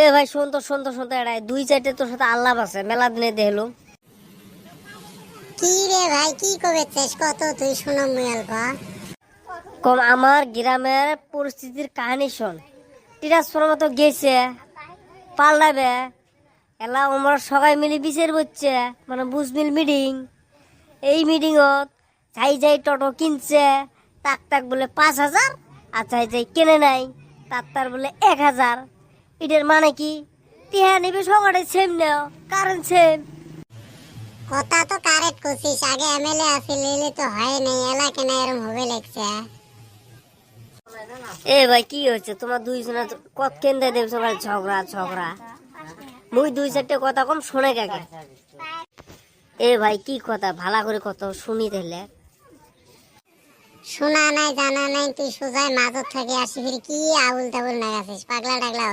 এ ভাই শুনতো এটাই দুই চারটে তোর সাথে আল্লাহ আছে মেলা দিনে দেখলো। কি রে ভাই কি কবেছিস কত তুই শুনো মুয়ালবা। কম আমার গ্রামের পরিস্থিতির কাহিনী শোন। ট্রান্সফর্মার মতো গেছে পাল্টাবে এলা আমরা সবাই মিলে বিচার করছে মানে বুঝমিল মিটিং। এই মিটিংত যাই টোটো কিনছে তাক বলে 5,000 আর যাই কেনে নাই তার বলে 1,000। এটার মানে কি টিহা নিবে সকালে সেম নেও কারেন্ট সেম। কথা তো কারেক্ট করছিস, আগে এমএলএ আছে লেলে তো হয় নাই, এলা কেন এরম হবে লাগছে। এ ভাই কি হচ্ছে তোমার দুইজনের কত কেন্দ্রে দেবছো ভাই ঝগড়া। মুই দুই চারটে কথা কম শোনে কাকে। এ ভাই কি কথা ভালা করে কত শুনি তাহলে। শোনা নাই জানা নাই তুই সোজাই মাঝত থেকে আসি ফির কি আবুল তাবুল নাগাছিস পাগলা টাগলা।